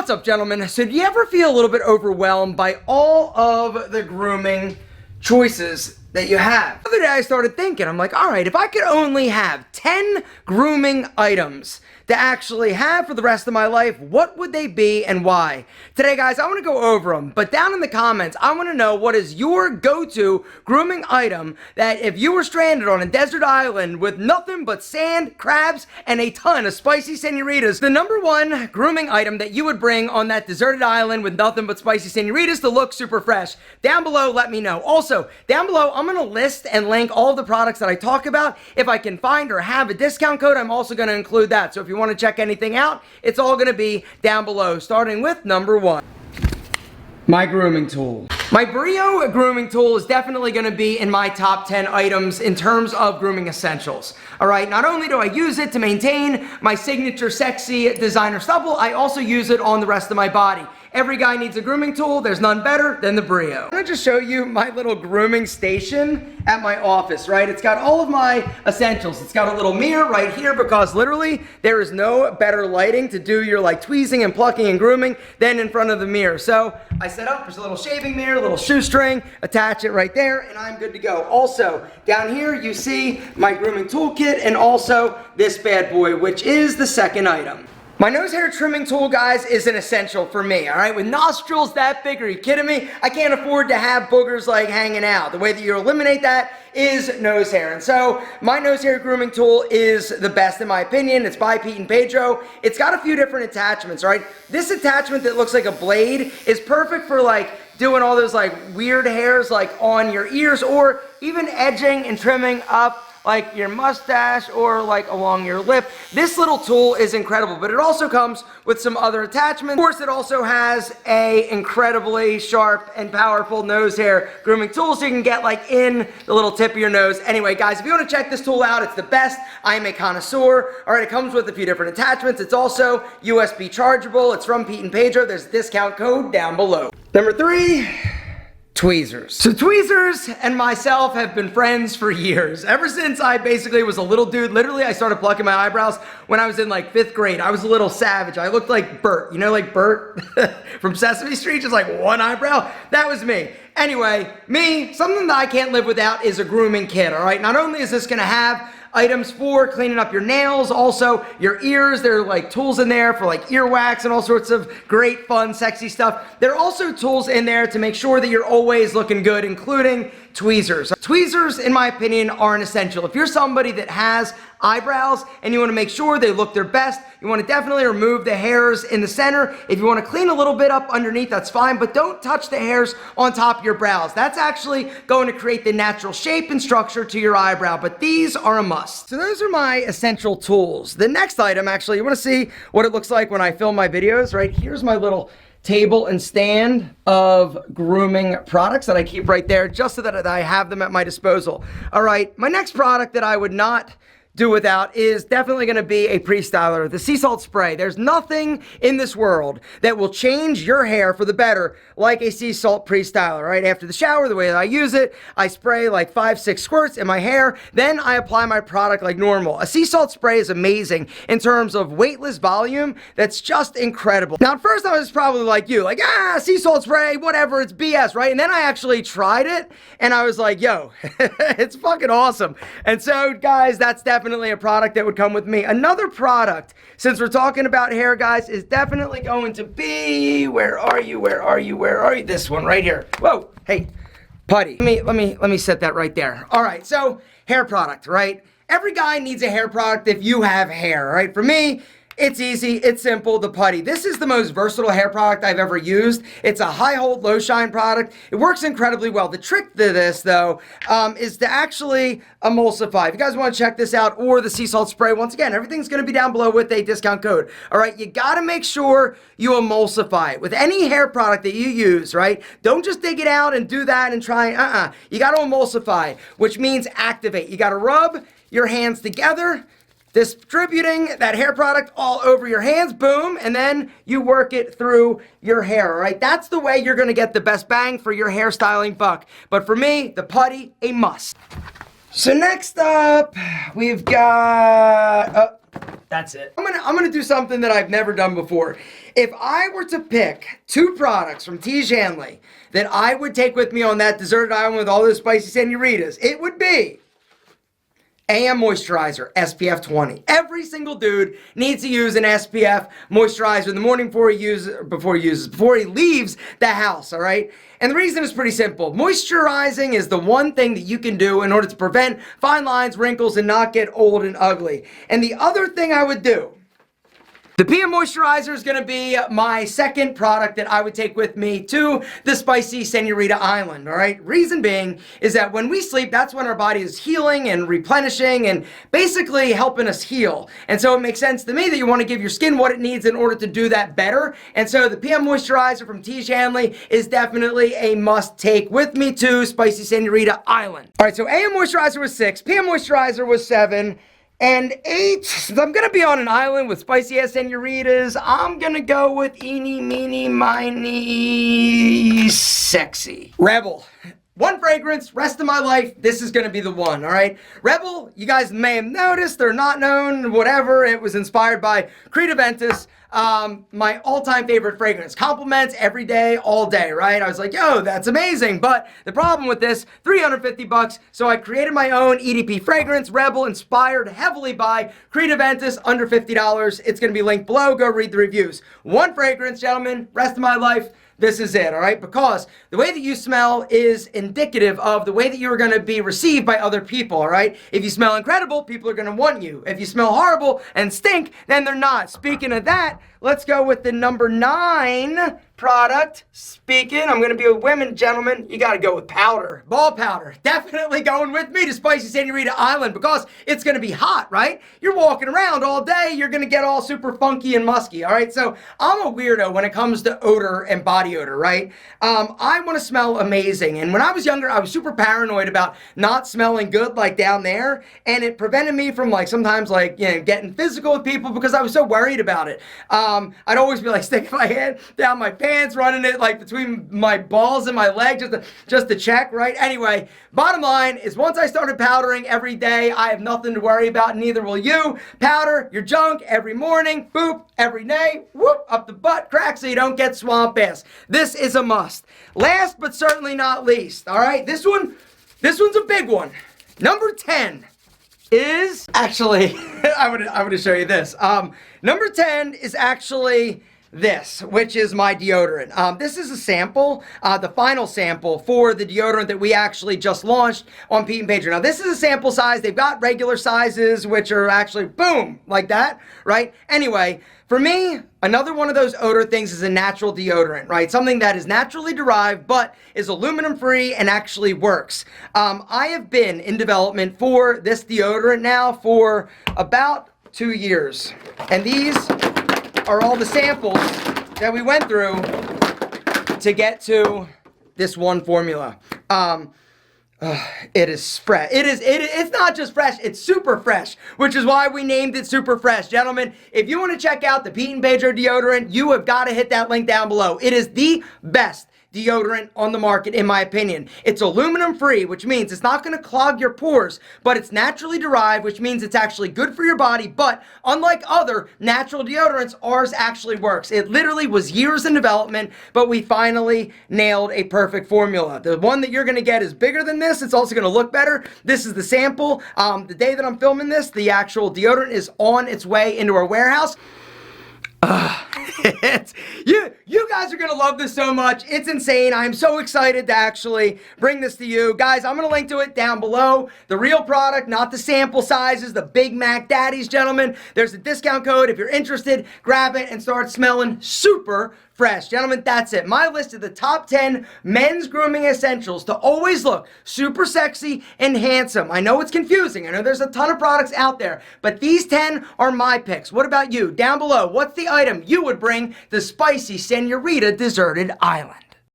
What's up, gentlemen? So do you ever feel a little bit overwhelmed by all of the grooming choices that you have? The other day I started thinking, I'm like, all right, if I could only have 10 grooming items to actually have for the rest of my life, what would they be and why? Today, guys, I want to go over them, but down in the comments, I want to know what is your go-to grooming item that if you were stranded on a desert island with nothing but sand, crabs, and a ton of spicy senoritas, the number one grooming item that you would bring on that deserted island with nothing but spicy senoritas to look super fresh. Down below, let me know. Also, down below, I'm going to list and link all of the products that I talk about. If I can find or have a discount code, I'm also going to include that. So if you want to check anything out, it's all going to be down below, starting with number one. My grooming tool. My Brio grooming tool is definitely going to be in my top 10 items in terms of grooming essentials. Alright, not only do I use it to maintain my signature sexy designer stubble, I also use it on the rest of my body. Every guy needs a grooming tool. There's none better than the Brio. I'm gonna just show you my little grooming station at my office, right? It's got all of my essentials. It's got a little mirror right here because literally there is no better lighting to do your like tweezing and plucking and grooming than in front of the mirror. So I set up, there's a little shaving mirror, a little shoestring, attach it right there, and I'm good to go. Also, down here you see my grooming toolkit and also this bad boy, which is the second item. My nose hair trimming tool, guys, is an essential for me, all right? With nostrils that big, are you kidding me? I can't afford to have boogers like hanging out. The way that you eliminate that is nose hair. And so my nose hair grooming tool is the best in my opinion. It's by Pedro. It's got a few different attachments, right? This attachment that looks like a blade is perfect for like doing all those like weird hairs like on your ears or even edging and trimming up like your mustache or like along your lip. This little tool is incredible, but it also comes with some other attachments. Of course, it also has a incredibly sharp and powerful nose hair grooming tool so you can get like in the little tip of your nose. Anyway, guys, if you want to check this tool out, it's the best. I am a connoisseur. All right, it comes with a few different attachments. It's also USB chargeable. It's from Pedro. There's a discount code down below. Number 3. Tweezers. So Tweezers and myself have been friends for years. Ever since I basically was a little dude. Literally, I started plucking my eyebrows when I was in like 5th grade. I was a little savage. I looked like Bert. You know, like Bert from Sesame Street, just like one eyebrow? That was me. Anyway, something that I can't live without is a grooming kit, all right? Not only is this gonna have items for cleaning up your nails, also your ears. There are like tools in there for like earwax and all sorts of great, fun, sexy stuff. There are also tools in there to make sure that you're always looking good, including tweezers. Tweezers, in my opinion, are an essential. If you're somebody that has eyebrows and you want to make sure they look their best, you want to definitely remove the hairs in the center. If you want to clean a little bit up underneath, that's fine, but don't touch the hairs on top of your brows. That's actually going to create the natural shape and structure to your eyebrow, but these are a must. So those are my essential tools. The next item, actually, you want to see what it looks like when I film my videos, right? Here's my little table and stand of grooming products that I keep right there just so that I have them at my disposal. All right, my next product that I would not do without is definitely going to be a Prestyler, the sea salt spray. There's nothing in this world that will change your hair for the better like a sea salt Prestyler, right? After the shower, the way that I use it, I spray like 5-6 squirts in my hair, then I apply my product like normal. A sea salt spray is amazing in terms of weightless volume. That's just incredible. Now, at first I was probably like you, like, sea salt spray, whatever, it's BS, right? And then I actually tried it and I was like, yo, it's fucking awesome. And so, guys, that's definitely a product that would come with me. Another product, since we're talking about hair, guys, is definitely going to be, where are you? This one right here. Whoa, hey, putty. Let me set that right there. All right, so hair product, right? Every guy needs a hair product if you have hair, right? For me, it's easy, it's simple, the putty. This is the most versatile hair product I've ever used. It's a high hold, low shine product. It works incredibly well. The trick to this, though, is to actually emulsify. If you guys want to check this out, or the sea salt spray, once again, everything's going to be down below with a discount code. All right, you got to make sure you emulsify it. With any hair product that you use, right, don't just dig it out and do that and try, You got to emulsify, which means activate. You got to rub your hands together, distributing that hair product all over your hands, boom, and then you work it through your hair, all right? That's the way you're gonna get the best bang for your hairstyling buck. But for me, the putty, a must. So next up, we've got, That's it. I'm gonna do something that I've never done before. If I were to pick 2 products from T. Hanley that I would take with me on that deserted island with all those spicy senoritas, it would be AM Moisturizer, SPF 20. Every single dude needs to use an SPF moisturizer in the morning before he leaves the house, all right? And the reason is pretty simple. Moisturizing is the one thing that you can do in order to prevent fine lines, wrinkles, and not get old and ugly. And the other thing I would do, the PM Moisturizer is going to be my second product that I would take with me to the spicy Senorita Island, all right? Reason being is that when we sleep, that's when our body is healing and replenishing and basically helping us heal. And so it makes sense to me that you want to give your skin what it needs in order to do that better. And so the PM Moisturizer from T. Hanley is definitely a must take with me to spicy Senorita Island. All right, so AM Moisturizer was 6, PM Moisturizer was 7, and 8, since I'm going to be on an island with spicy ass senoritas, I'm going to go with eeny, meeny, miny, sexy. Rebel. One fragrance, rest of my life, this is going to be the one, all right? Rebel, you guys may have noticed, they're not known, whatever. It was inspired by Creed Aventus. My all-time favorite fragrance. Compliments every day, all day, right? I was like, yo, that's amazing. But the problem with this, $350, so I created my own EDP fragrance, Rebel, inspired heavily by Creed Aventus, under $50. It's going to be linked below. Go read the reviews. One fragrance, gentlemen, rest of my life. This is it, all right? Because the way that you smell is indicative of the way that you're going to be received by other people, all right? If you smell incredible, people are going to want you. If you smell horrible and stink, then they're not. Speaking of that, let's go with the number 9 product. Speaking, I'm going to be with women, gentlemen. You got to go with powder. Ball powder. Definitely going with me to spicy Senorita Island because it's going to be hot, right? You're walking around all day. You're going to get all super funky and musky, all right? So I'm a weirdo when it comes to odor and body odor, right? I want to smell amazing. And when I was younger, I was super paranoid about not smelling good like down there. And it prevented me from like sometimes like, you know, getting physical with people because I was so worried about it. I'd always be like sticking my hand down my pants, running it like between my balls and my leg just to check, right? Anyway, bottom line is once I started powdering every day, I have nothing to worry about, neither will you. Powder your junk every morning, boop, every day, whoop, up the butt crack so you don't get swamp ass. This is a must. Last but certainly not least, all right? This one's a big one. Number 10 is actually, I'm gonna show you this. Number 10 is actually this, which is my deodorant. This is a sample, the final sample for the deodorant that we actually just launched on Pete and Pedro. Now, this is a sample size. They've got regular sizes, which are actually, boom, like that, right? Anyway, for me, another one of those odor things is a natural deodorant, right? Something that is naturally derived, but is aluminum-free and actually works. I have been in development for this deodorant now for about 2 years. And these are all the samples that we went through to get to this one formula. It is fresh. It's not just fresh, it's super fresh, which is why we named it Super Fresh. Gentlemen, if you want to check out the Pete and Pedro deodorant, you have got to hit that link down below. It is the best deodorant on the market, in my opinion. It's aluminum free, which means it's not going to clog your pores, but it's naturally derived, which means it's actually good for your body. But unlike other natural deodorants, ours actually works. It literally was years in development, but we finally nailed a perfect formula. The one that you're going to get is bigger than this. It's also going to look better. This is the sample. The day that I'm filming this, the actual deodorant is on its way into our warehouse. You guys are gonna love this so much. It's insane. I'm so excited to actually bring this to you guys. I'm gonna link to it down below. The real product, not the sample sizes, the Big Mac Daddies, gentlemen. There's a discount code. If you're interested, grab it and start smelling super fresh. Gentlemen, that's it. My list of the top 10 men's grooming essentials to always look super sexy and handsome. I know it's confusing. I know there's a ton of products out there, but these 10 are my picks. What about you? Down below, what's the item you would bring to spicy Senorita Deserted Island?